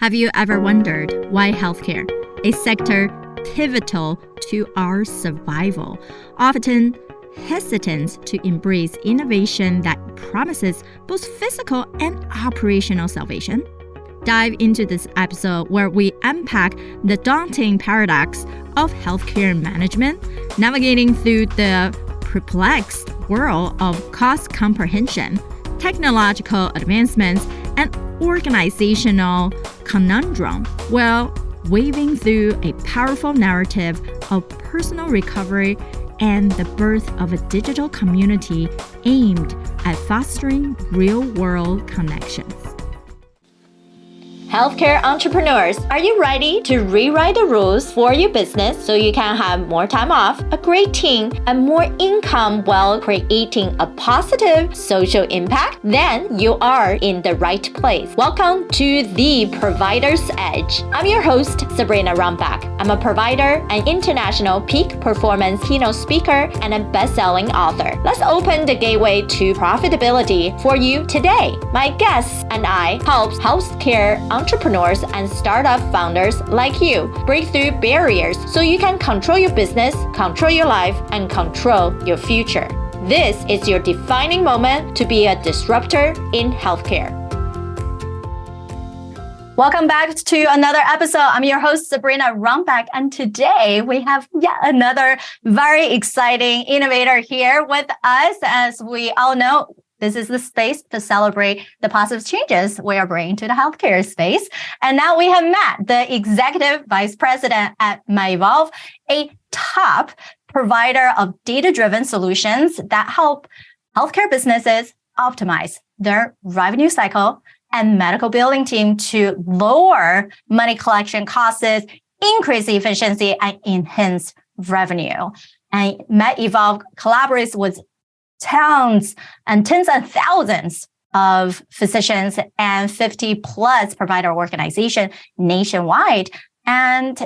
Have you ever wondered why healthcare, a sector pivotal to our survival, often hesitants to embrace innovation that promises both physical and operational salvation? Dive into this episode where we unpack the daunting paradox of healthcare management, navigating through the perplexed world of cost comprehension, technological advancements, and organizational conundrum, while weaving through a powerful narrative of personal recovery and the birth of a digital community aimed at fostering real-world connections. Healthcare entrepreneurs, are you ready to rewrite the rules for your business so you can have more time off, a great team, and more income while creating a positive social impact? Then you are in the right place. Welcome to The Provider's Edge. I'm your host, Sabrina Rumbach. I'm a provider, an international peak performance keynote speaker, and a best-selling author. Let's open the gateway to profitability for you today. My guests and I help healthcare entrepreneurs and startup founders like you break through barriers so you can control your business, control your life, and control your future. This is your defining moment to be a disruptor in healthcare. Welcome back to another episode. I'm your host, Sabrina Rumbach, and today we have yet another very exciting innovator here with us. As we all know, this is the space to celebrate the positive changes we are bringing to the healthcare space. And now we have Matt, the Executive Vice President at MyEvolve, a top provider of data-driven solutions that help healthcare businesses optimize their revenue cycle and medical billing team to lower money collection costs, increase efficiency, and enhance revenue. And MyEvolve collaborates with tens and thousands of physicians and 50 plus provider organizations nationwide. And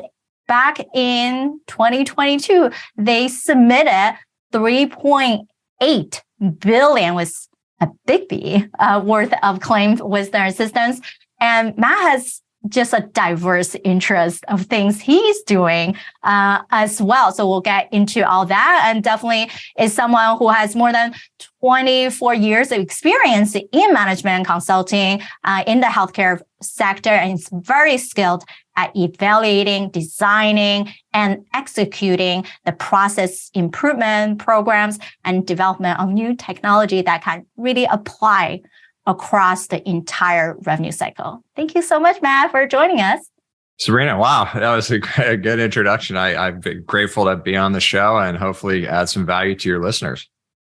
back in 2022, they submitted 3.8 billion with a big B worth of claims with their assistance. And Matt has just a diverse interest of things he's doing as well. So we'll get into all that, and definitely is someone who has more than 24 years of experience in management consulting in the healthcare sector, and is very skilled at evaluating, designing, and executing the process improvement programs and development of new technology that can really apply across the entire revenue cycle. Thank you so much, Matt, for joining us. Sabrina, wow, that was a good introduction. I'm grateful to be on the show and hopefully add some value to your listeners.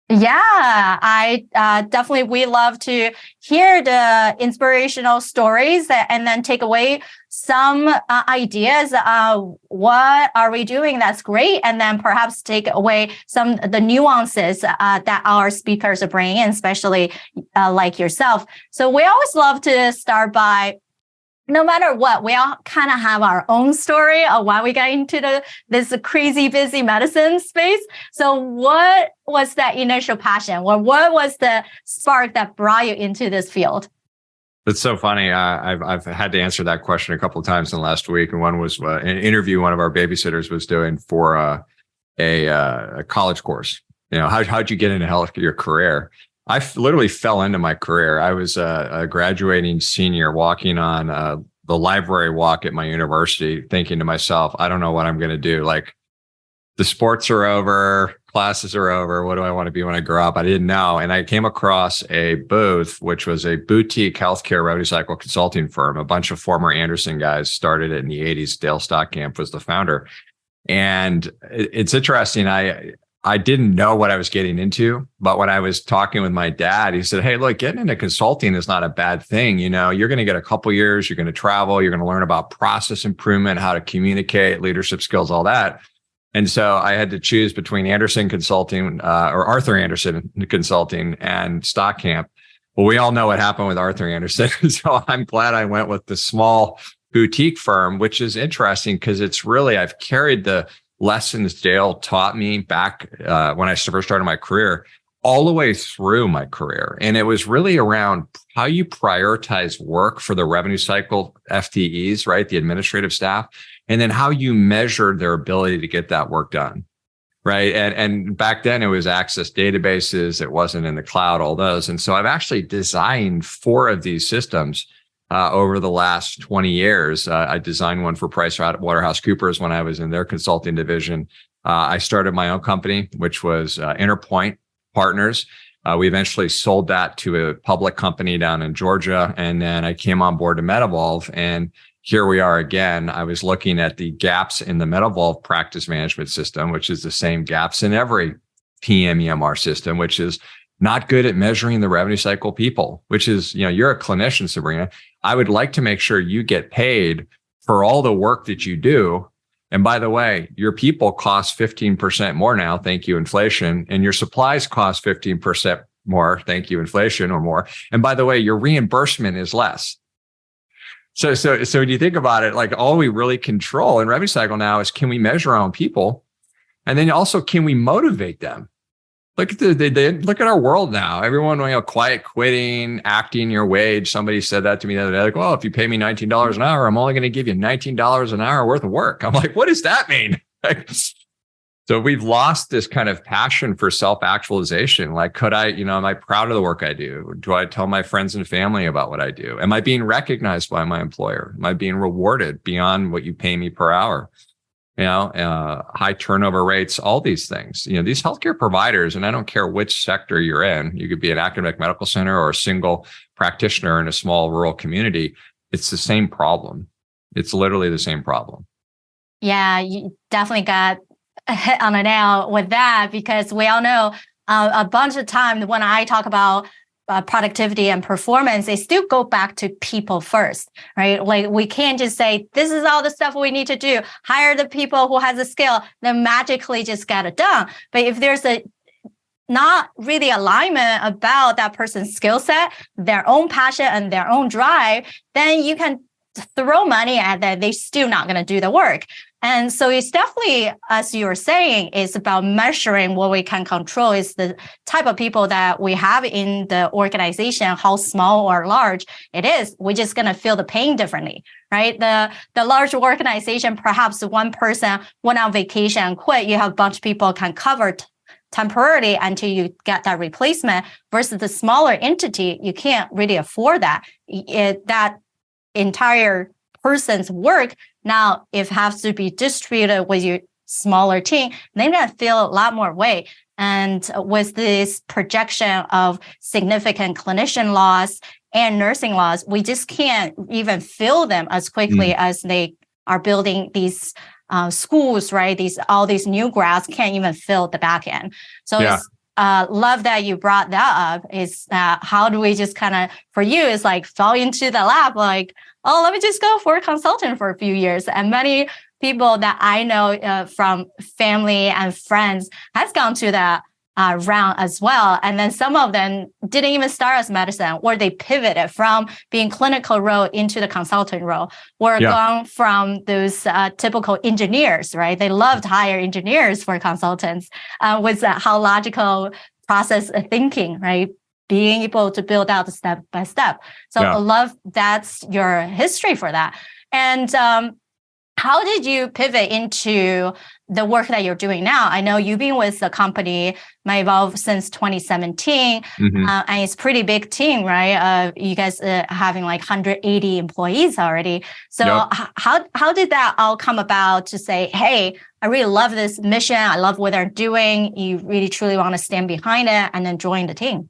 Yeah, I definitely, we love to hear the inspirational stories and then take away some ideas. What are we doing that's great? And then perhaps take away some of the nuances that our speakers are bringing in, especially like yourself. So we always love to start by, no matter what, we all kind of have our own story of why we got into this crazy busy medicine space. So what was that initial passion? Or what was the spark that brought you into this field? It's so funny. I've had to answer that question a couple of times in the last week. And one was an interview one of our babysitters was doing for a college course. You know, how'd you get into your career? I literally fell into my career. I was a graduating senior walking on the library walk at my university, thinking to myself, I don't know what I'm going to do. Like, the sports are over, classes are over. What do I want to be when I grow up? I didn't know. And I came across a booth, which was a boutique healthcare revenue cycle consulting firm. A bunch of former Anderson guys started it in the 80s. Dale Stockamp was the founder. And it's interesting. I didn't know what I was getting into, but when I was talking with my dad, he said, hey, look, getting into consulting is not a bad thing. You know, you're going to get a couple years, you're going to travel, you're going to learn about process improvement, how to communicate, leadership skills, all that. And so I had to choose between Anderson Consulting or Arthur Anderson Consulting and Stockamp. Well, we all know what happened with Arthur Anderson. So I'm glad I went with the small boutique firm, which is interesting because it's really, I've carried the lessons Dale taught me back when I first started my career all the way through my career. And it was really around how you prioritize work for the revenue cycle FTEs, right? The administrative staff, and then how you measure their ability to get that work done. Right. And back then it was Access databases. It wasn't in the cloud, all those. And so I've actually designed 4 of these systems over the last 20 years. I designed one for PricewaterhouseCoopers when I was in their consulting division. I started my own company, which was Interpoint Partners. We eventually sold that to a public company down in Georgia. And then I came on board to MetaVolve, and here we are again. I was looking at the gaps in the MetaVolve practice management system, which is the same gaps in every PM/EMR system, which is not good at measuring the revenue cycle people, which is, you're a clinician, Sabrina. I would like to make sure you get paid for all the work that you do. And by the way, your people cost 15% more now, thank you, inflation, and your supplies cost 15% more, thank you, inflation, or more. And by the way, your reimbursement is less. So when you think about it, like all we really control in revenue cycle now is, can we measure our own people? And then also, can we motivate them? Look at look at our world now. Everyone, quiet quitting, acting your wage. Somebody said that to me the other day. Like, well, if you pay me $19 an hour, I'm only going to give you $19 an hour worth of work. I'm like, what does that mean? So we've lost this kind of passion for self-actualization. Like, could I, am I proud of the work I do? Do I tell my friends and family about what I do? Am I being recognized by my employer? Am I being rewarded beyond what you pay me per hour? High turnover rates, all these things. These healthcare providers, and I don't care which sector you're in, you could be an academic medical center or a single practitioner in a small rural community. It's the same problem. It's literally the same problem. Yeah, you definitely got a hit on the nail with that, because we all know a bunch of times when I talk about productivity and performance, they still go back to people first, right? Like, we can't just say, this is all the stuff we need to do, hire the people who has a skill, then magically just get it done. But if there's not really alignment about that person's skill set, their own passion and their own drive, then you can throw money at that. They're still not going to do the work. And so it's definitely, as you were saying, it's about measuring what we can control. Is the type of people that we have in the organization, how small or large it is. We're just going to feel the pain differently, right? The large organization, perhaps one person went on vacation and quit. You have a bunch of people can cover temporarily until you get that replacement, versus the smaller entity, you can't really afford that. That entire person's work now, if has to be distributed with your smaller team, they're going to feel a lot more weight. And with this projection of significant clinician loss and nursing loss, we just can't even fill them as quickly as they are building these schools, right? All these new grads can't even fill the back end. So it's love that you brought that up. Is how do we just kind of, for you, it's like fall into the lab, like, oh, let me just go for a consultant for a few years. And many people that I know from family and friends has gone to that round as well. And then some of them didn't even start as medicine, or they pivoted from being clinical role into the consultant role, or gone from those typical engineers, right? They loved hire engineers for consultants with how logical process thinking, right? Being able to build out the step by step. So I love that's your history for that. And how did you pivot into the work that you're doing now? I know you've been with the company, MetaVolve, since 2017, and it's a pretty big team, right? You guys having like 180 employees already. So how did that all come about to say, hey, I really love this mission. I love what they're doing. You really, truly want to stand behind it and then join the team?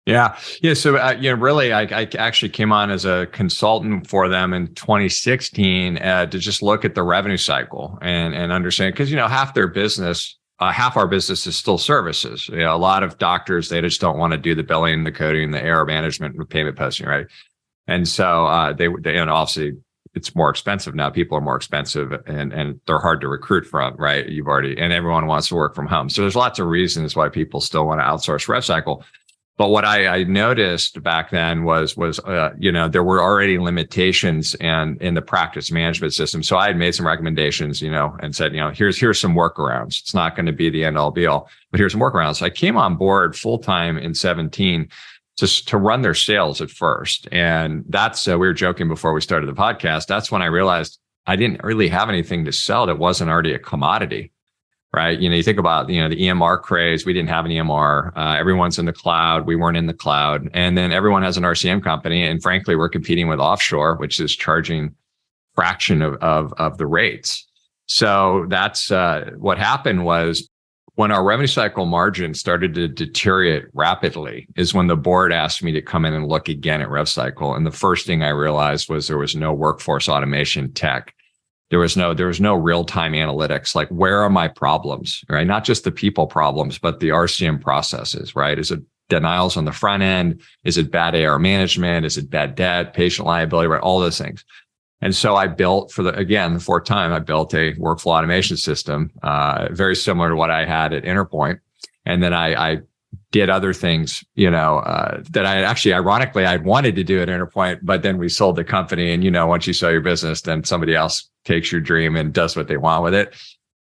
Yeah. So, really, I actually came on as a consultant for them in 2016 to just look at the revenue cycle and understand, because, half their business, half our business is still services. A lot of doctors, they just don't want to do the billing, the coding, the error management, the payment posting, right? And so they obviously it's more expensive now. People are more expensive and they're hard to recruit from, right? And everyone wants to work from home. So there's lots of reasons why people still want to outsource rev cycle. But what I noticed back then was there were already limitations in the practice management system. So I had made some recommendations, and said, here's some workarounds. It's not going to be the end all be all, but here's some workarounds. So I came on board full time in 2017 to run their sales at first. And that's, we were joking before we started the podcast. That's when I realized I didn't really have anything to sell that wasn't already a commodity. Right. You think about, the EMR craze. We didn't have an EMR. Everyone's in the cloud. We weren't in the cloud. And then everyone has an RCM company. And frankly, we're competing with offshore, which is charging fraction of the rates. So that's what happened was when our revenue cycle margin started to deteriorate rapidly is when the board asked me to come in and look again at rev cycle. And the first thing I realized was there was no workforce automation tech. There was no real-time analytics. Like, where are my problems, right? Not just the people problems, but the RCM processes, right? Is it denials on the front end? Is it bad AR management? Is it bad debt, patient liability, right? All those things. And so I built the fourth time, I built a workflow automation system, very similar to what I had at Interpoint. And then I did other things, that I actually, ironically, I'd wanted to do at Interpoint, but then we sold the company. And, once you sell your business, then somebody else takes your dream and does what they want with it.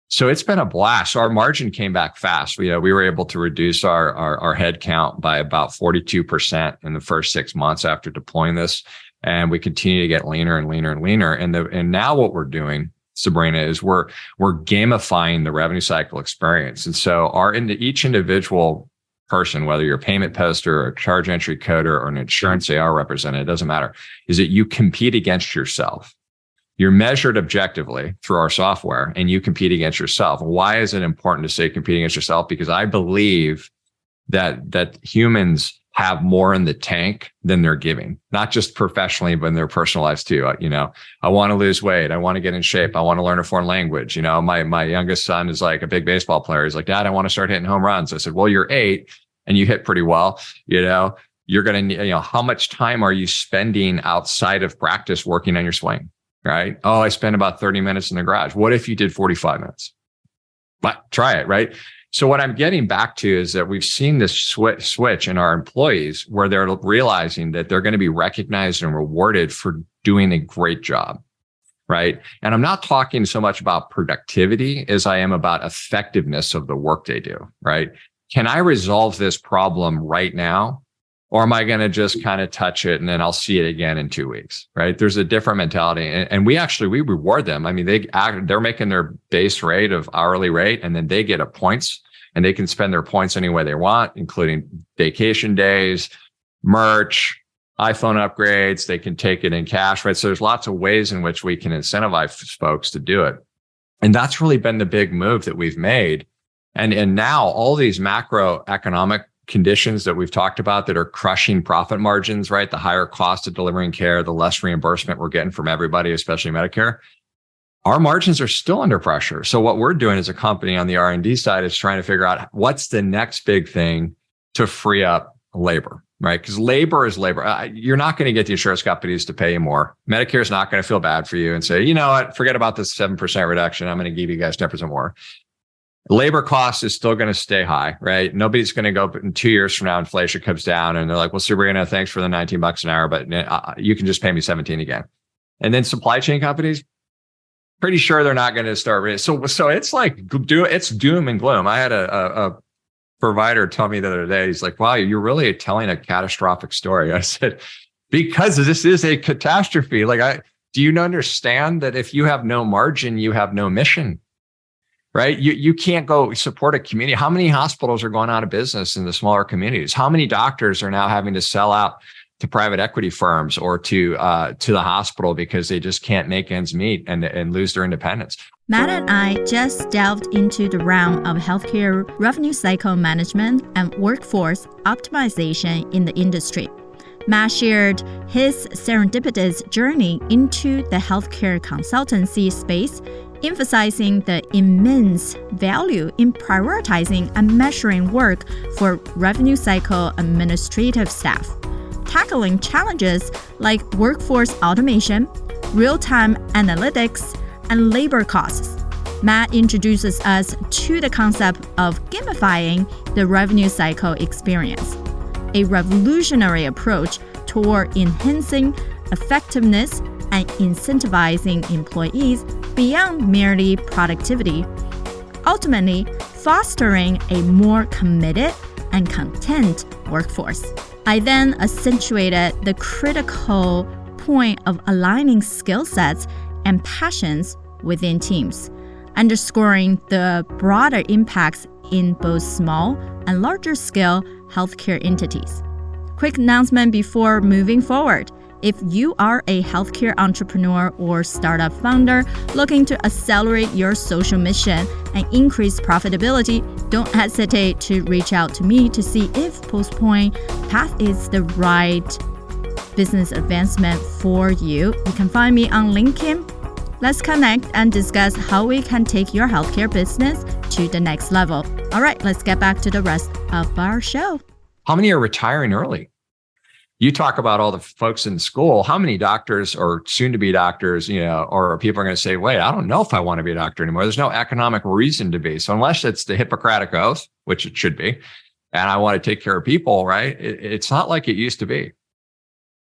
So it's been a blast. So our margin came back fast. We were able to reduce our head count by about 42% in the first 6 months after deploying this. And we continue to get leaner and leaner and leaner. And now what we're doing, Sabrina, is we're gamifying the revenue cycle experience. And so each individual person, whether you're a payment poster or a charge entry coder or an insurance AR representative, it doesn't matter, is that you compete against yourself. You're measured objectively through our software and you compete against yourself. Why is it important to say compete against yourself? Because I believe that humans have more in the tank than they're giving, not just professionally, but in their personal lives too. I want to lose weight. I want to get in shape. I want to learn a foreign language. My youngest son is like a big baseball player. He's like, Dad, I want to start hitting home runs. I said, well, you're 8 and you hit pretty well. You're going to need, how much time are you spending outside of practice working on your swing? Right? Oh, I spend about 30 minutes in the garage. What if you did 45 minutes? But try it, right? So what I'm getting back to is that we've seen this switch in our employees where they're realizing that they're going to be recognized and rewarded for doing a great job, right? And I'm not talking so much about productivity as I am about effectiveness of the work they do, right? Can I resolve this problem right now? Or am I going to just kind of touch it and then I'll see it again in 2 weeks, right? There's a different mentality. And we reward them. I mean, they're making their base rate of hourly rate and then they get a points and they can spend their points any way they want, including vacation days, merch, iPhone upgrades. They can take it in cash, right? So there's lots of ways in which we can incentivize folks to do it. And that's really been the big move that we've made. And now all these macroeconomic conditions that we've talked about that are crushing profit margins, right? The higher cost of delivering care, the less reimbursement we're getting from everybody, especially Medicare. Our margins are still under pressure. So what we're doing as a company on the R&D side is trying to figure out what's the next big thing to free up labor, right? Because labor is labor. You're not going to get the insurance companies to pay you more. Medicare is not going to feel bad for you and say, you know what, forget about this 7% reduction. I'm going to give you guys 10% more. Labor cost is still going to stay high, right? Nobody's going to go, but in 2 years from now, inflation comes down and they're like, well, Sabrina, thanks for the $19 an hour, but you can just pay me 17 again. And then supply chain companies, pretty sure they're not going to start. So it's like, it's doom and gloom. I had a provider tell me the other day, he's like, wow, you're really telling a catastrophic story. I said, because this is a catastrophe. Do you understand that if you have no margin, you have no mission? Right? You can't go support a community. How many hospitals are going out of business in the smaller communities? How many doctors are now having to sell out to private equity firms or to the hospital because they just can't make ends meet and lose their independence? Matt and I just delved into the realm of healthcare revenue cycle management and workforce optimization in the industry. Matt shared his serendipitous journey into the healthcare consultancy space, emphasizing the immense value in prioritizing and measuring work for revenue cycle administrative staff, tackling challenges like workforce automation, real-time analytics, and labor costs. Matt introduces us to the concept of gamifying the revenue cycle experience. a revolutionary approach toward enhancing effectiveness and incentivizing employees beyond merely productivity, ultimately fostering a more committed and content workforce. I then accentuated the critical point of aligning skill sets and passions within teams, underscoring the broader impacts in both small and larger scale healthcare entities. Quick announcement before moving forward. If you are a healthcare entrepreneur or startup founder looking to accelerate your social mission and increase profitability, don't hesitate to reach out to me to see if PostPoint Path is the right business advancement for you. You can find me on LinkedIn. Let's connect and discuss how we can take your healthcare business to the next level. All right, let's get back to the rest of our show. How many are retiring early? You talk about all the folks in school. How many doctors or soon-to-be doctors, or people are going to say, wait, I don't know if I want to be a doctor anymore. There's no economic reason to be. So unless it's the Hippocratic Oath, which it should be, and I want to take care of people, right? It's not like it used to be.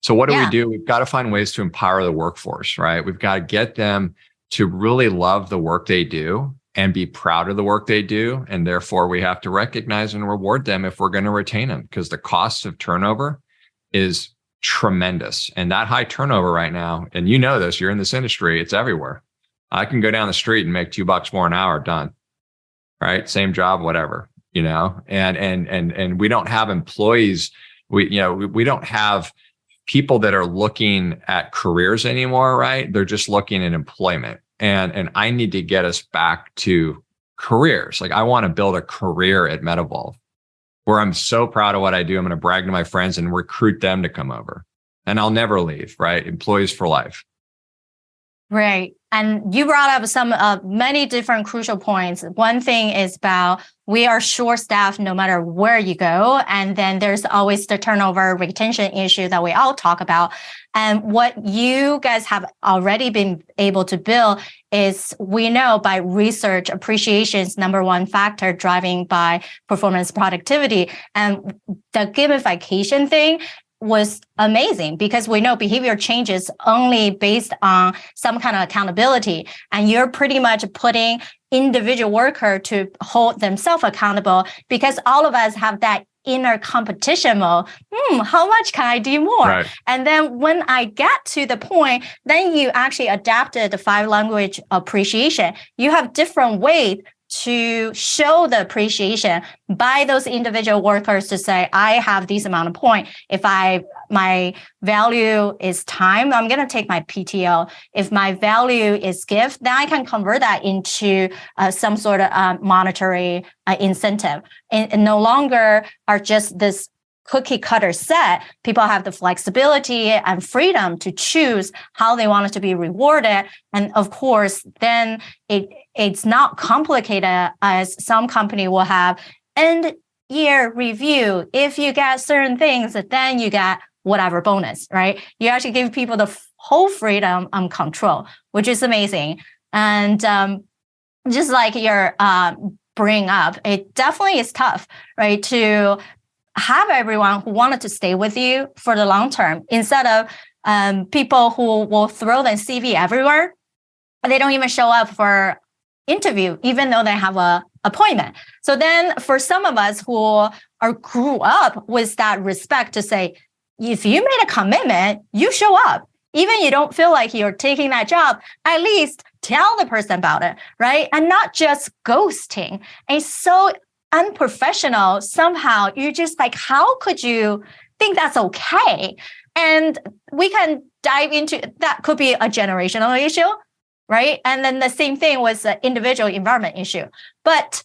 So what do we do? We've got to find ways to empower the workforce, right? We've got to get them to really love the work they do and be proud of the work they do. And therefore, we have to recognize and reward them if we're going to retain them, because the cost of turnover is tremendous. And that high turnover right now, and you know this, you're in this industry, it's everywhere. I can go down the street and make $2 more an hour, done. Right? Same job, whatever, and we don't have employees. We don't have people that are looking at careers anymore, right? They're just looking at employment. And I need to get us back to careers. Like, I want to build a career at MetaVolve where I'm so proud of what I do. I'm going to brag to my friends and recruit them to come over. And I'll never leave, right? Employees for life. Right. And you brought up some many different crucial points. One thing is about we are short-staffed no matter where you go. And then there's always the turnover retention issue that we all talk about. And what you guys have already been able to build is, we know by research, appreciation is number one factor driving by performance productivity. And the gamification thing was amazing, because we know behavior changes only based on some kind of accountability. And you're pretty much putting individual worker to hold themselves accountable, because all of us have that inner competition mode. How much can I do more? Right. And then when I get to the point, then you actually adapted the 5 language appreciation. You have different ways to show the appreciation by those individual workers to say, I have this amount of point. If my value is time, I'm going to take my PTO. If my value is gift, then I can convert that into some sort of monetary incentive. And no longer are just this cookie cutter set. People have the flexibility and freedom to choose how they want it to be rewarded. And of course, then it's not complicated, as some company will have end year review. If you get certain things, then you get whatever bonus, right? You actually give people the whole freedom and control, which is amazing. And just like you're bringing up, it definitely is tough, right? To have everyone who wanted to stay with you for the long term, instead of people who will throw their CV everywhere, and they don't even show up for interview, even though they have a appointment. So then for some of us who grew up with that respect to say, if you made a commitment, you show up. Even you don't feel like you're taking that job, at least tell the person about it, right? And not just ghosting. It's so unprofessional. Somehow you're just like, how could you think that's okay? And we can dive into that. Could be a generational issue, right? And then the same thing was the individual environment issue. But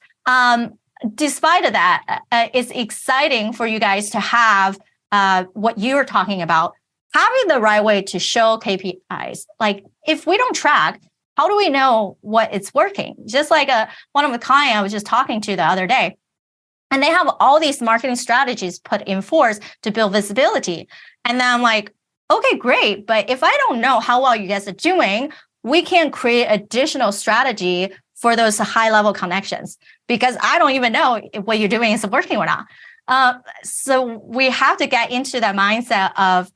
despite of that, it's exciting for you guys to have what you're talking about, having the right way to show KPIs. Like, if we don't track, how do we know what it's working? Just like one of the clients I was just talking to the other day, and they have all these marketing strategies put in force to build visibility. And then I'm like, okay, great. But if I don't know how well you guys are doing, we can create additional strategy for those high level connections, because I don't even know if what you're doing is working or not. So we have to get into that mindset of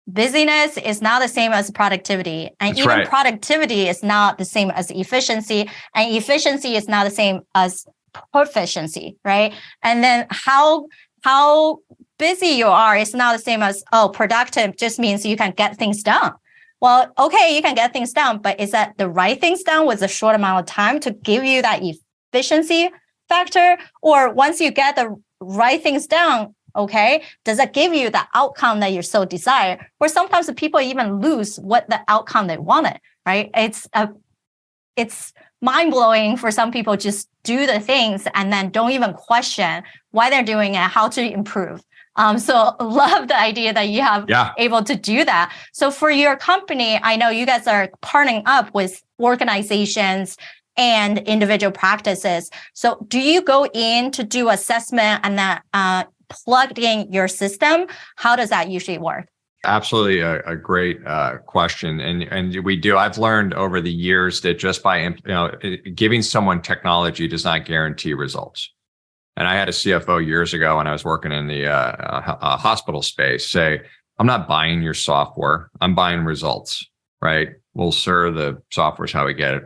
busyness is not the same as productivity. And That's even right. productivity is not the same as efficiency. And efficiency is not the same as proficiency, right? And then how busy you are is not the same as, productive just means you can get things done. Well, okay, you can get things done, but is that the right things done with a short amount of time to give you that efficiency factor? Or once you get the right things done, okay, does that give you the outcome that you so desire? Or sometimes the people even lose what the outcome they wanted, right? It's mind-blowing for some people, just do the things and then don't even question why they're doing it, how to improve. So love the idea that you have able to do that. So for your company, I know you guys are partnering up with organizations and individual practices. So do you go in to do assessment and then plugged in your system? How does that usually work? Absolutely a great question. And we do. I've learned over the years that just by giving someone technology does not guarantee results. And I had a CFO years ago when I was working in the hospital space say, I'm not buying your software. I'm buying results, right? Well, sir, the software's how we get it.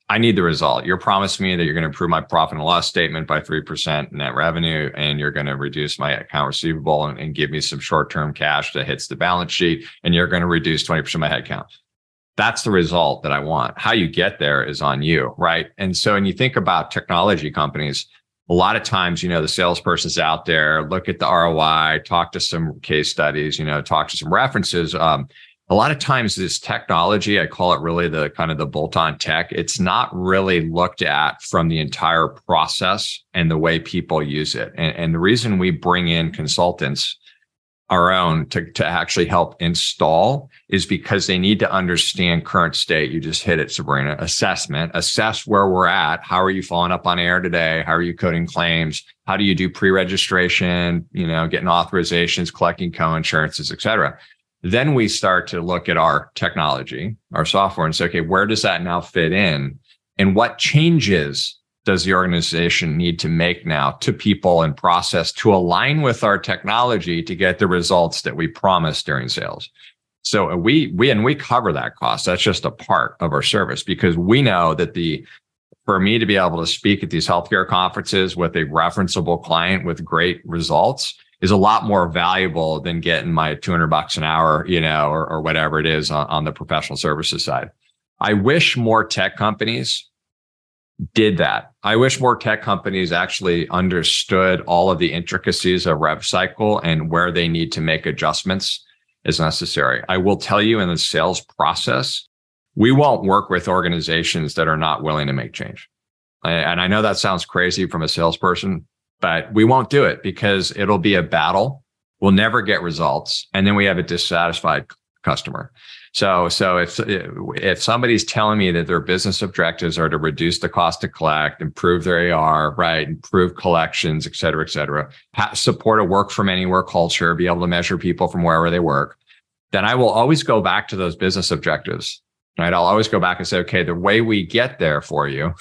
I need the result. You're promising me that you're going to improve my profit and loss statement by 3% net revenue, and you're going to reduce my account receivable and give me some short-term cash that hits the balance sheet, and you're going to reduce 20% of my headcount. That's the result that I want. How you get there is on you, right? And so when you think about technology companies, a lot of times, the salesperson's out there, look at the ROI, talk to some case studies, talk to some references. A lot of times this technology, I call it really the kind of the bolt-on tech. It's not really looked at from the entire process and the way people use it. And the reason we bring in consultants, our own, to actually help install is because they need to understand current state. You just hit it, Sabrina. Assess where we're at. How are you following up on air today? How are you coding claims? How do you do pre-registration, getting authorizations, collecting co-insurances, et cetera. Then we start to look at our technology, our software, and say, okay, where does that now fit in? And what changes does the organization need to make now to people and process to align with our technology to get the results that we promised during sales? So we cover that cost. That's just a part of our service, because we know that for me to be able to speak at these healthcare conferences with a referenceable client with great results is a lot more valuable than getting my $200 an hour, or whatever it is on the professional services side. I wish more tech companies did that. I wish more tech companies actually understood all of the intricacies of rev cycle and where they need to make adjustments as necessary. I will tell you, in the sales process, we won't work with organizations that are not willing to make change. And I know that sounds crazy from a salesperson, but we won't do it because it'll be a battle. We'll never get results. And then we have a dissatisfied customer. So if somebody's telling me that their business objectives are to reduce the cost to collect, improve their AR, right, improve collections, et cetera, support a work from anywhere culture, be able to measure people from wherever they work, then I will always go back to those business objectives, right? I'll always go back and say, okay, the way we get there for you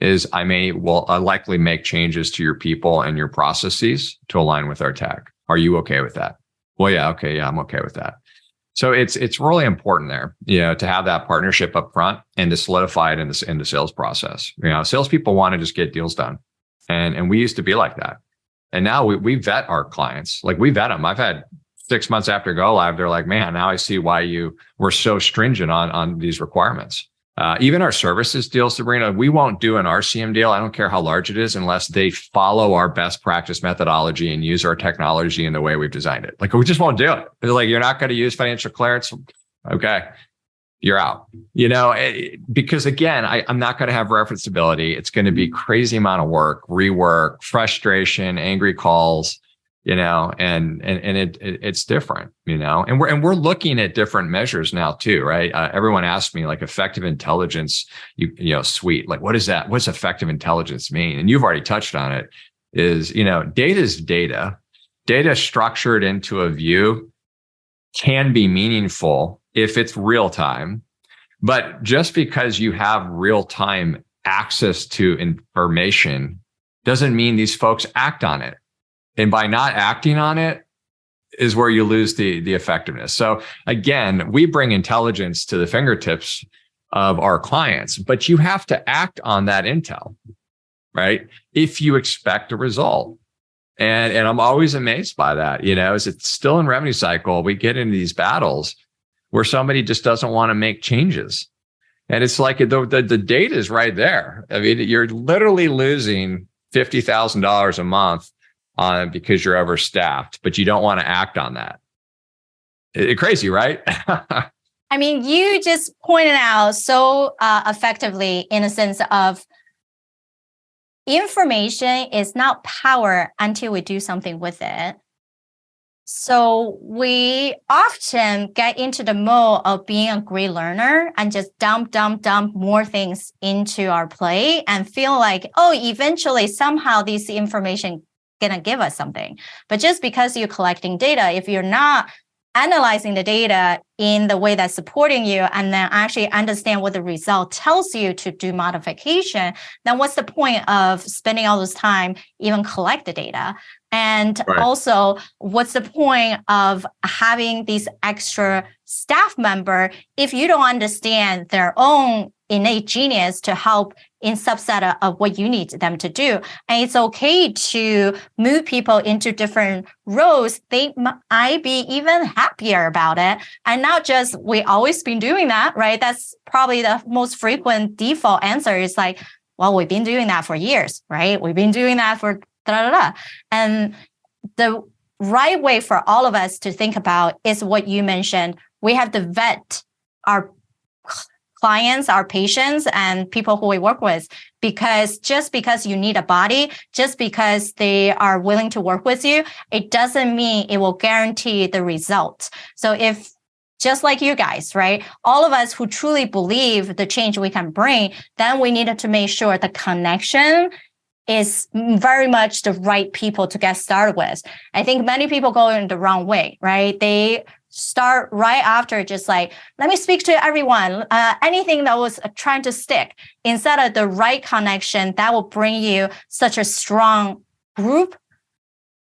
is I'll likely make changes to your people and your processes to align with our tech. Are you okay with that? Well, yeah, okay, yeah, I'm okay with that. So it's really important there, to have that partnership up front and to solidify it in the sales process. Salespeople want to just get deals done, and we used to be like that. And now we vet our clients, like we vet them. I've had 6 months after go live, they're like, man, now I see why you were so stringent on these requirements. Even our services deal, Sabrina, we won't do an RCM deal. I don't care how large it is unless they follow our best practice methodology and use our technology in the way we've designed it. Like, we just won't do it. They're like, you're not going to use financial clearance. Okay, you're out. Because again, I'm not going to have referenceability. It's going to be crazy amount of work, rework, frustration, angry calls. And it's different, and we're looking at different measures now too, right? Everyone asks me, like, effective intelligence, suite, like, what is that? What's effective intelligence mean? And you've already touched on it. Is, data is data. Data structured into a view can be meaningful if it's real time, but just because you have real time access to information doesn't mean these folks act on it. And by not acting on it is where you lose the effectiveness. So again, we bring intelligence to the fingertips of our clients, but you have to act on that intel, right? If you expect a result. And I'm always amazed by that. Is it still in revenue cycle? We get into these battles where somebody just doesn't want to make changes. And it's like the data is right there. I mean, you're literally losing $50,000 a month because you're overstaffed, but you don't want to act on that. Crazy, right? I mean, you just pointed out so effectively in a sense of information is not power until we do something with it. So we often get into the mode of being a great learner and just dump more things into our plate and feel like, eventually somehow this information gonna give us something. But just because you're collecting data, if you're not analyzing the data in the way that's supporting you and then actually understand what the result tells you to do modification, then what's the point of spending all this time even collect the data? And also, what's the point of having these extra staff member if you don't understand their own innate genius to help in subset of what you need them to do? And it's okay to move people into different roles. They might be even happier about it. And not just, we always been doing that, right? That's probably the most frequent default answer is like, well, we've been doing that for years, right? We've been doing that for da-da-da. And the right way for all of us to think about is what you mentioned. We have to vet our clients, our patients, and people who we work with, because just because you need a body, just because they are willing to work with you, it doesn't mean it will guarantee the result. So if, just like you guys, right, all of us who truly believe the change we can bring, then we needed to make sure the connection is very much the right people to get started with. I think many people go in the wrong way, right? They start right after just like, let me speak to everyone, anything that was trying to stick, instead of the right connection that will bring you such a strong group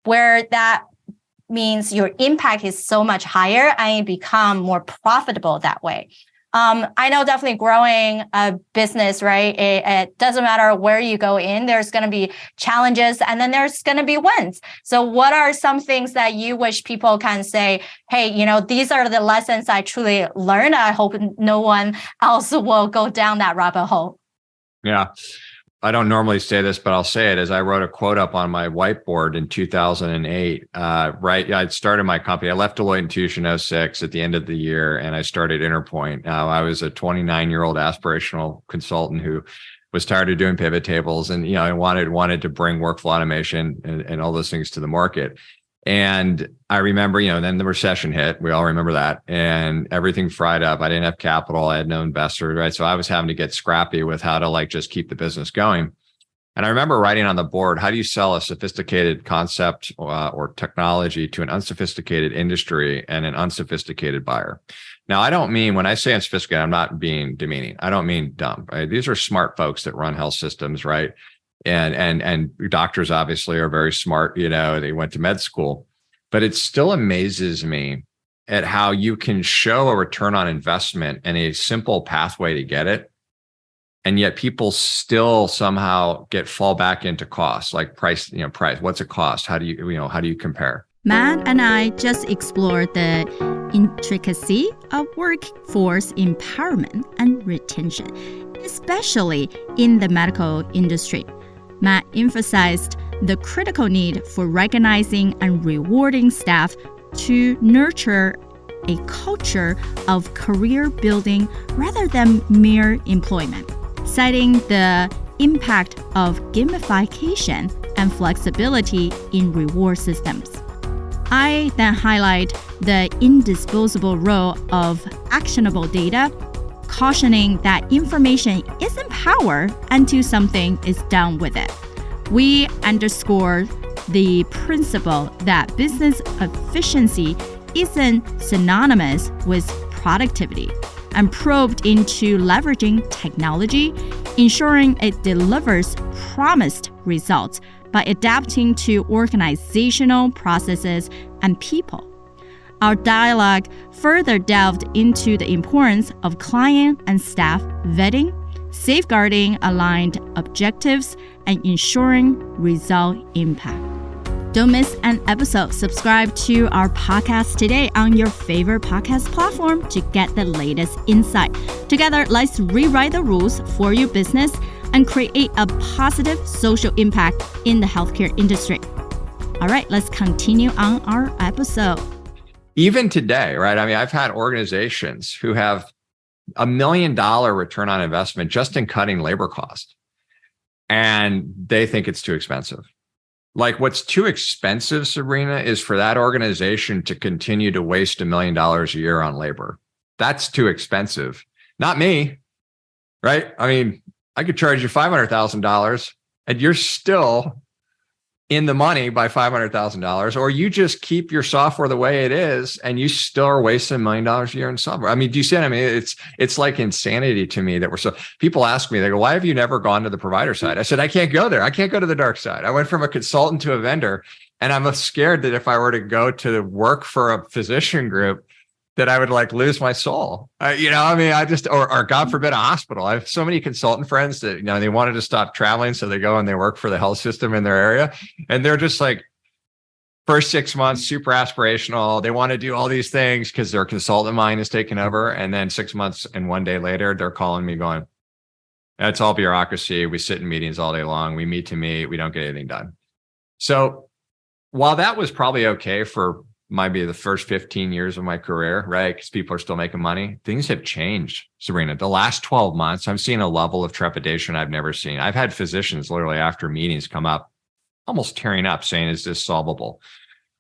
where that means your impact is so much higher and you become more profitable that way. I know definitely growing a business, right? It doesn't matter where you go in, there's going to be challenges and then there's going to be wins. So what are some things that you wish people can say, hey, these are the lessons I truly learned. I hope no one else will go down that rabbit hole. Yeah. I don't normally say this, but I'll say it as I wrote a quote up on my whiteboard in 2008. I'd started my company. I left Deloitte & Touche in 2006 at the end of the year, and I started Interpoint. I was a 29-year-old aspirational consultant who was tired of doing pivot tables and, I wanted to bring workflow automation and all those things to the market. And I remember, then the recession hit. We all remember that. And everything fried up. I didn't have capital. I had no investors, right? So I was having to get scrappy with how to just keep the business going. And I remember writing on the board, how do you sell a sophisticated concept or technology to an unsophisticated industry and an unsophisticated buyer? Now, I don't mean, when I say unsophisticated, I'm not being demeaning. I don't mean dumb, right? These are smart folks that run health systems, right? And doctors obviously are very smart, they went to med school, but it still amazes me at how you can show a return on investment and a simple pathway to get it. And yet people still somehow fall back into costs, like price, what's it cost? How do you compare? Matt and I just explored the intricacy of workforce empowerment and retention, especially in the medical industry. Matt emphasized the critical need for recognizing and rewarding staff to nurture a culture of career building rather than mere employment, citing the impact of gamification and flexibility in reward systems. I then highlight the indisposable role of actionable data, cautioning that information isn't power until something is done with it. We underscore the principle that business efficiency isn't synonymous with productivity and probed into leveraging technology, ensuring it delivers promised results by adapting to organizational processes and people. Our dialogue further delved into the importance of client and staff vetting, safeguarding aligned objectives, and ensuring result impact. Don't miss an episode. Subscribe to our podcast today on your favorite podcast platform to get the latest insight. Together, let's rewrite the rules for your business and create a positive social impact in the healthcare industry. All right, let's continue on our episode. Even today, right? I mean, I've had organizations who have $1 million return on investment just in cutting labor costs, and they think it's too expensive. Like, what's too expensive, Sabrina, is for that organization to continue to waste $1 million a year on labor. That's too expensive. Not me, right? I mean, I could charge you $500,000 and you're still in the money by $500,000, or you just keep your software the way it is and you still are wasting $1 million a year in software. I mean, do you see what I mean? It's like insanity to me that people ask me, they go, why have you never gone to the provider side? I said, I can't go there. I can't go to the dark side. I went from a consultant to a vendor, and I'm scared that if I were to go to work for a physician group, that I would lose my soul. Or God forbid, a hospital. I have so many consultant friends that, they wanted to stop traveling. So they go and they work for the health system in their area. And they're just first 6 months, super aspirational. They want to do all these things because their consultant mind is taken over. And then 6 months and 1 day later, they're calling me going, it's all bureaucracy. We sit in meetings all day long. We meet to meet. We don't get anything done. So while that was probably okay for might be the first 15 years of my career, right? Because people are still making money. Things have changed, Sabrina. The last 12 months, I'm seeing a level of trepidation I've never seen. I've had physicians literally after meetings come up, almost tearing up saying, is this solvable?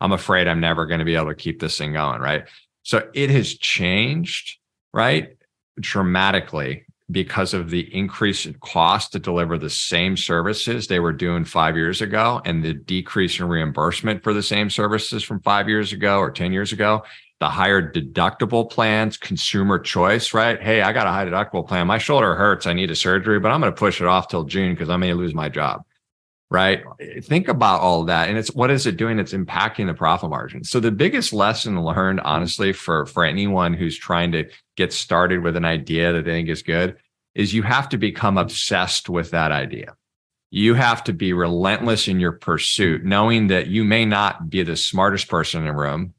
I'm afraid I'm never going to be able to keep this thing going, right? So it has changed, right? Dramatically because of the increase in cost to deliver the same services they were doing 5 years ago, and the decrease in reimbursement for the same services from 5 years ago or 10 years ago, the higher deductible plans, consumer choice, right? Hey, I got a high deductible plan. My shoulder hurts. I need a surgery, but I'm going to push it off till June because I may lose my job, right? Think about all of that. And what is it doing? It's impacting the profit margin. So the biggest lesson learned, honestly, for anyone who's trying to get started with an idea that they think is good, is you have to become obsessed with that idea. You have to be relentless in your pursuit, knowing that you may not be the smartest person in the room.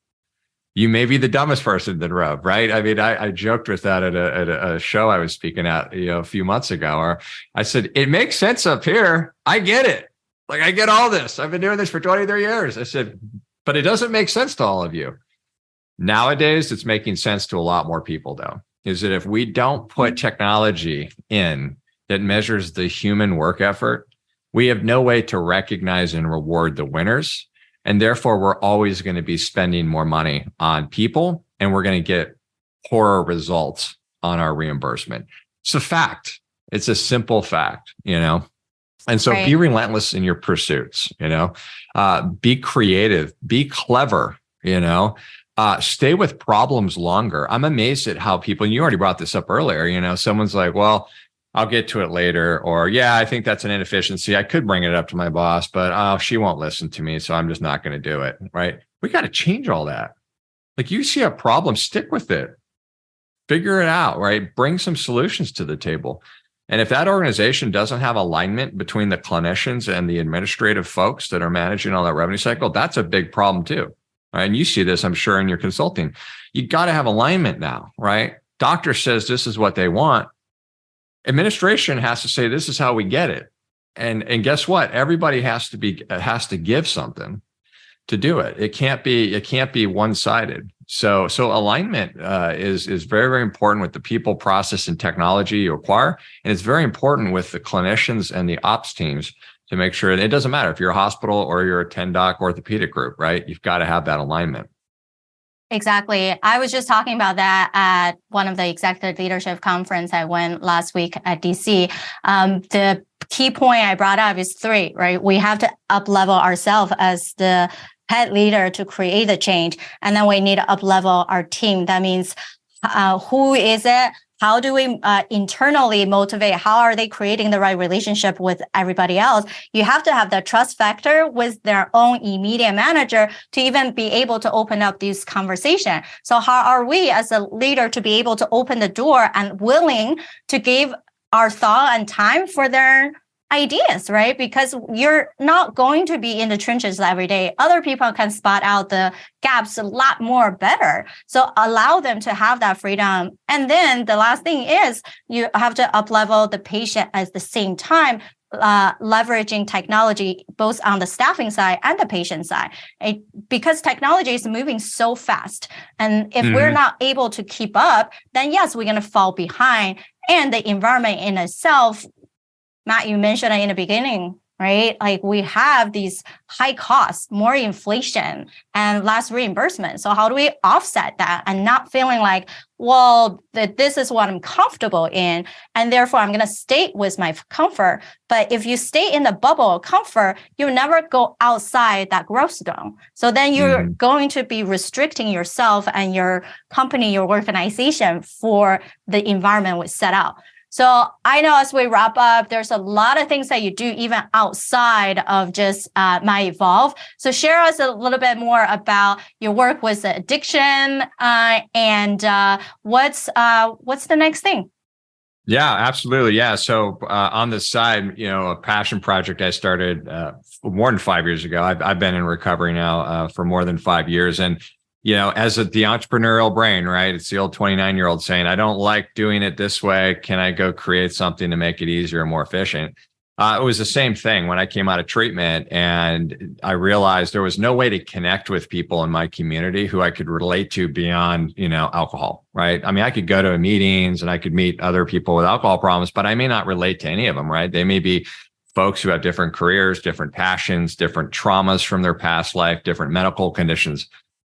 You may be the dumbest person in the room, right? I mean, I joked with that at a show I was speaking at, a few months ago, or I said, it makes sense up here. I get it. I get all this. I've been doing this for 23 years. I said, but it doesn't make sense to all of you. Nowadays, it's making sense to a lot more people, though. Is that if we don't put technology in that measures the human work effort, we have no way to recognize and reward the winners. And therefore, we're always going to be spending more money on people, and we're going to get poorer results on our reimbursement. It's a fact. It's a simple fact, And so Be relentless in your pursuits, be creative, be clever, stay with problems longer. I'm amazed at how people, and you already brought this up earlier, someone's like, well, I'll get to it later. Or, yeah, I think that's an inefficiency. I could bring it up to my boss, but she won't listen to me. So I'm just not going to do it. Right. We got to change all that. You see a problem, stick with it, figure it out, right? Bring some solutions to the table. And if that organization doesn't have alignment between the clinicians and the administrative folks that are managing all that revenue cycle, that's a big problem too. Right? And you see this, I'm sure, in your consulting. You got to have alignment now, right? Doctor says this is what they want. Administration has to say this is how we get it. And guess what? Everybody has to give something to do it. It can't be one-sided. So alignment is very, very important with the people, process, and technology you acquire. And it's very important with the clinicians and the ops teams to make sure that it doesn't matter if you're a hospital or you're a 10-doc orthopedic group, right? You've got to have that alignment. Exactly. I was just talking about that at one of the executive leadership conference I went last week at DC. The key point I brought up is 3, right? We have to up-level ourselves as the head leader to create the change. And then we need to up-level our team. That means who is it? How do we internally motivate? How are they creating the right relationship with everybody else? You have to have the trust factor with their own immediate manager to even be able to open up this conversation. So how are we as a leader to be able to open the door and willing to give our thought and time for their ideas, right? Because you're not going to be in the trenches every day. Other people can spot out the gaps a lot more better. So allow them to have that freedom. And then the last thing is you have to up-level the patient at the same time, leveraging technology both on the staffing side and the patient side. Because technology is moving so fast. And if we're not able to keep up, then yes, we're going to fall behind. And the environment in itself, Matt, you mentioned it in the beginning, right? Like we have these high costs, more inflation, and less reimbursement. So how do we offset that and not feeling like, well, that this is what I'm comfortable in, and therefore I'm going to stay with my comfort. But if you stay in the bubble of comfort, you never go outside that growth zone. So then you're going to be restricting yourself and your company, your organization for the environment we set out. So I know as we wrap up, there's a lot of things that you do even outside of just My Evolve. So share us a little bit more about your work with addiction and what's the next thing? Yeah, absolutely. Yeah. So on the side, a passion project I started more than 5 years ago. I've been in recovery now for more than 5 years. And as the entrepreneurial brain, right? It's the old 29-year-old saying, I don't like doing it this way. Can I go create something to make it easier and more efficient? It was the same thing when I came out of treatment, and I realized there was no way to connect with people in my community who I could relate to beyond, alcohol, right? I mean, I could go to meetings and I could meet other people with alcohol problems, but I may not relate to any of them, right? They may be folks who have different careers, different passions, different traumas from their past life, different medical conditions.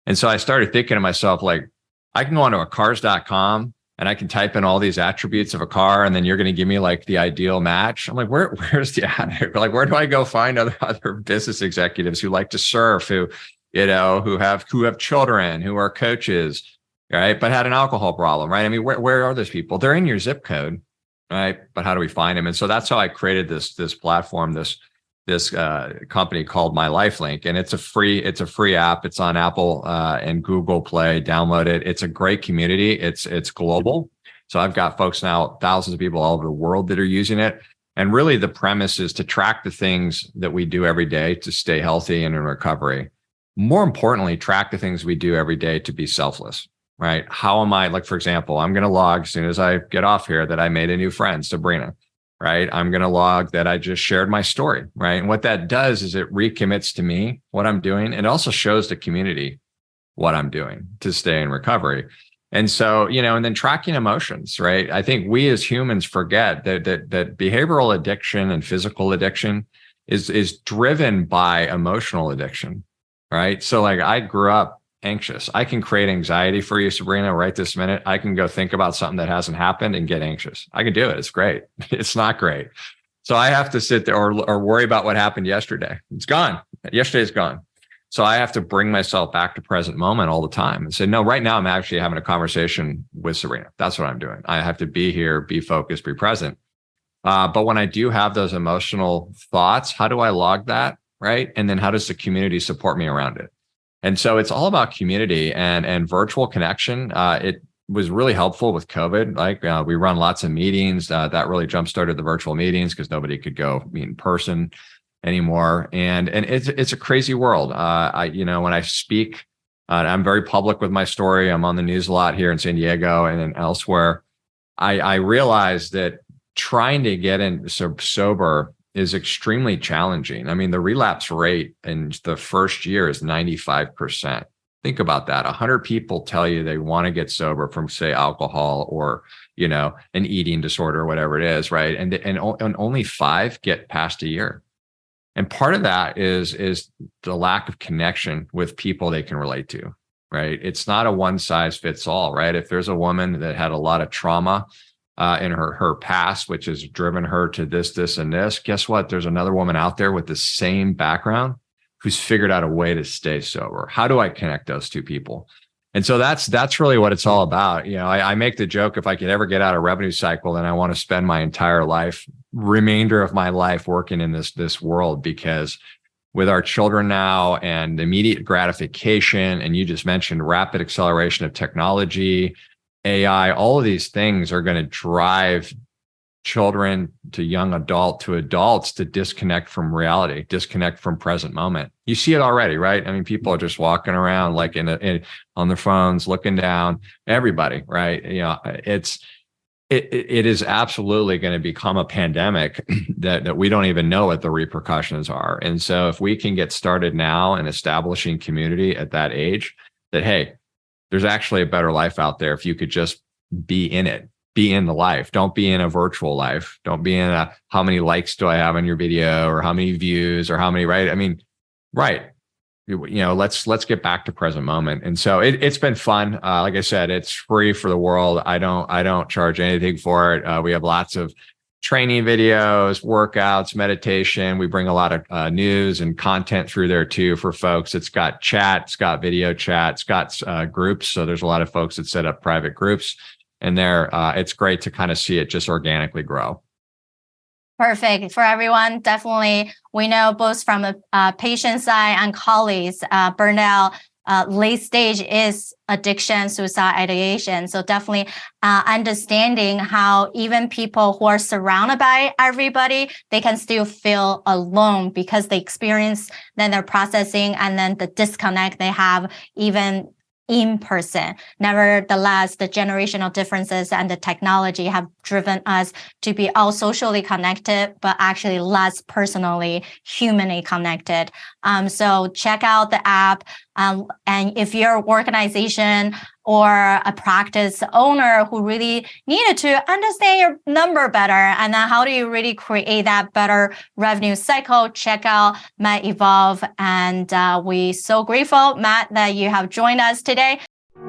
And so I started thinking to myself, like, I can go onto a cars.com and I can type in all these attributes of a car, and then you're going to give me like the ideal match. I'm like, where's the like, where do I go find other business executives who like to surf, who have children, who are coaches, right? But had an alcohol problem, right? I mean, where are those people? They're in your zip code, right? But how do we find them? And so that's how I created this platform, this company called My Lifelink, and it's a free app. It's on Apple and Google Play. Download it. It's a great community. It's global. So I've got folks now, thousands of people all over the world that are using it. And really the premise is to track the things that we do every day to stay healthy and in recovery. More importantly, track the things we do every day to be selfless, right? How am I, like, for example, I'm going to log as soon as I get off here that I made a new friend, Sabrina. Right. I'm going to log that I just shared my story. Right. And what that does is it recommits to me what I'm doing. It also shows the community what I'm doing to stay in recovery. And so, and then tracking emotions. Right. I think we as humans forget that behavioral addiction and physical addiction is driven by emotional addiction. Right. So like I grew up anxious. I can create anxiety for you, Sabrina, right this minute. I can go think about something that hasn't happened and get anxious. I can do it. It's great. It's not great. So I have to sit there or worry about what happened yesterday. It's gone. Yesterday's gone. So I have to bring myself back to present moment all the time and say, no, right now I'm actually having a conversation with Sabrina. That's what I'm doing. I have to be here, be focused, be present. But when I do have those emotional thoughts, how do I log that? Right. And then how does the community support me around it? And so it's all about community and virtual connection. It was really helpful with COVID. Like we run lots of meetings that really jump-started the virtual meetings because nobody could go meet in person anymore. And it's a crazy world. When I speak, I'm very public with my story. I'm on the news a lot here in San Diego and then elsewhere. I realized that trying to get in sober is extremely challenging. I mean, the relapse rate in the first year is 95%. Think about that. 100 people tell you they want to get sober from, say, alcohol or, an eating disorder or whatever it is, right? And only 5 get past a year. And part of that is the lack of connection with people they can relate to, right? It's not a one size fits all, right? If there's a woman that had a lot of trauma in her past, which has driven her to this, and this. Guess what? There's another woman out there with the same background who's figured out a way to stay sober. How do I connect those two people? And so that's really what it's all about. I make the joke, if I could ever get out of revenue cycle, then I want to spend my entire remainder of my life working in this world, because with our children now and immediate gratification, and you just mentioned rapid acceleration of technology, AI, all of these things are going to drive children to young adult to adults to disconnect from reality, disconnect from present moment. You see it already, right? I mean, people are just walking around like on their phones, looking down, everybody, right? It is absolutely going to become a pandemic that we don't even know what the repercussions are. And so if we can get started now in establishing community at that age, that, hey, there's actually a better life out there if you could just be in it. Be in the life. Don't be in a virtual life. Don't be in how many likes do I have on your video, or how many views, or how many, right? I mean, right. Let's get back to present moment. And so it's been fun. Like I said, it's free for the world. I don't charge anything for it. We have lots of training videos, workouts, meditation. We bring a lot of news and content through there too for folks. It's got chat, it's got video chat, it's got groups. So there's a lot of folks that set up private groups. And it's great to kind of see it just organically grow. Perfect. For everyone, definitely, we know both from the patient side and colleagues, burnout, late stage is addiction, suicide, ideation. So definitely understanding how even people who are surrounded by everybody, they can still feel alone because they experience then their processing and then the disconnect they have even in person. Nevertheless, the generational differences and the technology have driven us to be all socially connected, but actually less personally, humanly connected. So check out the app. And if you're an organization or a practice owner who really needed to understand your number better, and then how do you really create that better revenue cycle, check out Matt Evolve. And we're so grateful, Matt, that you have joined us today.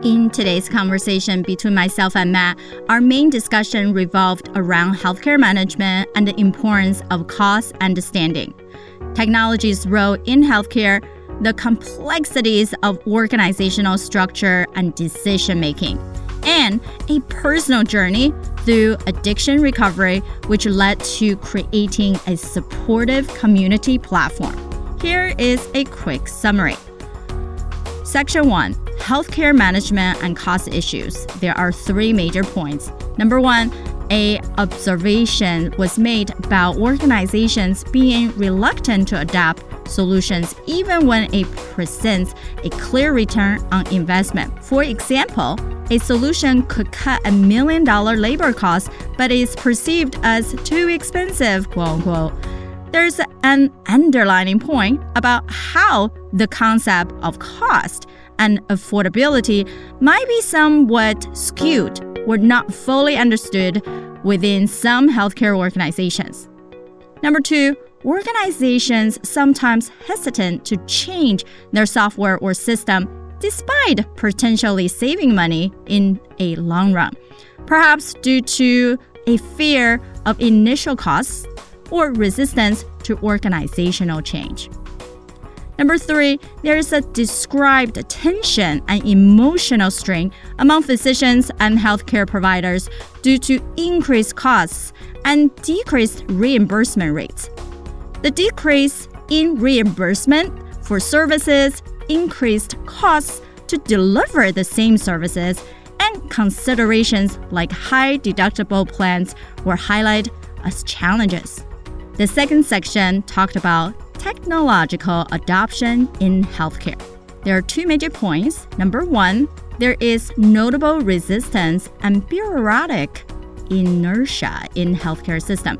In today's conversation between myself and Matt, our main discussion revolved around healthcare management and the importance of cost understanding, technology's role in healthcare, the complexities of organizational structure and decision-making, and a personal journey through addiction recovery, which led to creating a supportive community platform. Here is a quick summary. Section 1, healthcare management and cost issues. There are 3 major points. Number 1, an observation was made about organizations being reluctant to adapt solutions even when it presents a clear return on investment. For example, a solution could cut $1 million labor cost, but is perceived as too expensive, quote unquote. There's an underlying point about how the concept of cost and affordability might be somewhat skewed or not fully understood within some healthcare organizations. Number 2, organizations sometimes hesitant to change their software or system despite potentially saving money in a long run, perhaps due to a fear of initial costs or resistance to organizational change. Number 3, there is a described tension and emotional strain among physicians and healthcare providers due to increased costs and decreased reimbursement rates. The decrease in reimbursement for services, increased costs to deliver the same services, and considerations like high deductible plans were highlighted as challenges. The second section talked about technological adoption in healthcare. There are 2 major points. Number 1, there is notable resistance and bureaucratic inertia in healthcare system.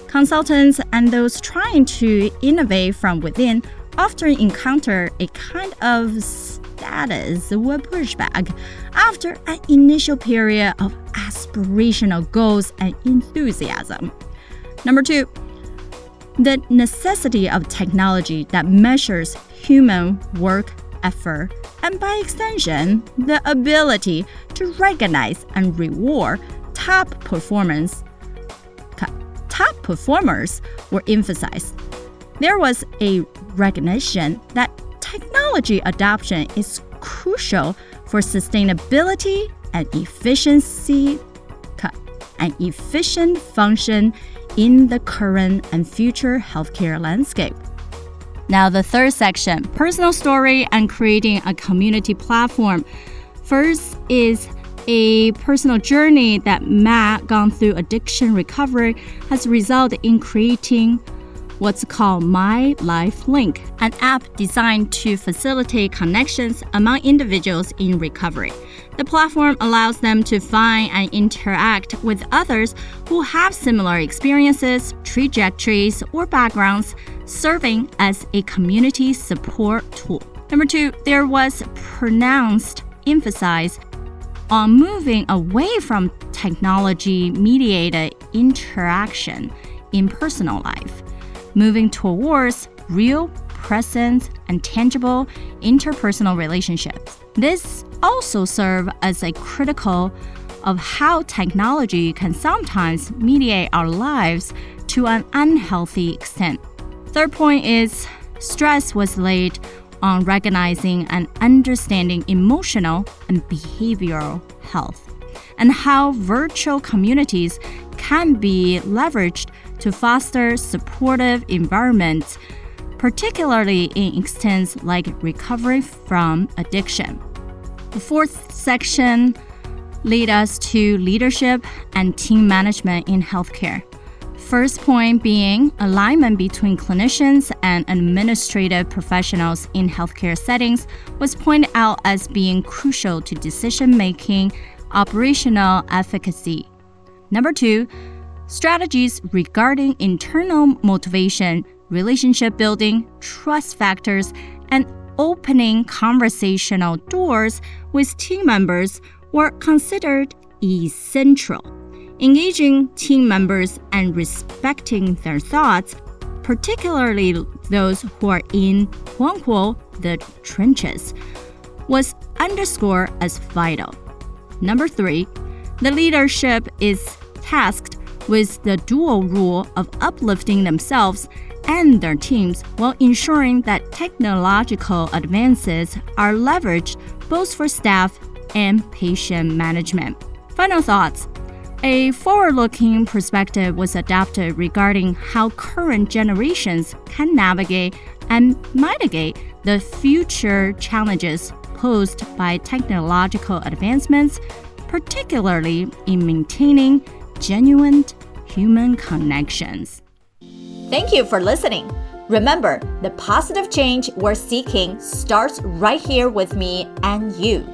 Consultants and those trying to innovate from within often encounter a kind of status or pushback after an initial period of aspirational goals and enthusiasm. Number 2, the necessity of technology that measures human work effort and by extension, the ability to recognize and reward top performers were emphasized. There was a recognition that technology adoption is crucial for sustainability and efficiency and efficient function in the current and future healthcare landscape. Now, the third section, personal story and creating a community platform. First is a personal journey that Matt gone through addiction recovery has resulted in creating what's called My Life Link, an app designed to facilitate connections among individuals in recovery. The platform allows them to find and interact with others who have similar experiences, trajectories, or backgrounds, serving as a community support tool. Number 2, there was pronounced emphasis on moving away from technology-mediated interaction in personal life, moving towards real, present, and tangible interpersonal relationships. This also serves as a critical of how technology can sometimes mediate our lives to an unhealthy extent. Third point is stress was laid on recognizing and understanding emotional and behavioral health, and how virtual communities can be leveraged to foster supportive environments, particularly in extents like recovery from addiction. The fourth section leads us to leadership and team management in healthcare. First point being alignment between clinicians and administrative professionals in healthcare settings was pointed out as being crucial to decision-making, operational efficacy. Number 2, strategies regarding internal motivation, relationship building, trust factors, and opening conversational doors with team members were considered essential. Engaging team members and respecting their thoughts, particularly those who are in, quote-unquote, the trenches, was underscored as vital. Number 3, the leadership is tasked with the dual role of uplifting themselves and their teams while ensuring that technological advances are leveraged both for staff and patient management. Final thoughts. A forward-looking perspective was adopted regarding how current generations can navigate and mitigate the future challenges posed by technological advancements, particularly in maintaining genuine human connections. Thank you for listening. Remember, the positive change we're seeking starts right here with me and you.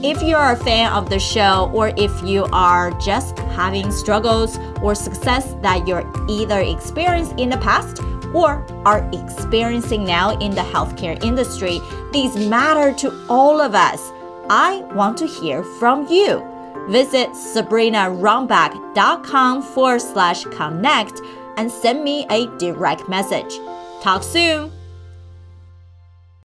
If you are a fan of the show, or if you are just having struggles or success that you're either experienced in the past or are experiencing now in the healthcare industry, these matter to all of us. I want to hear from you. Visit sabrinarumback.com/connect and send me a direct message. Talk soon.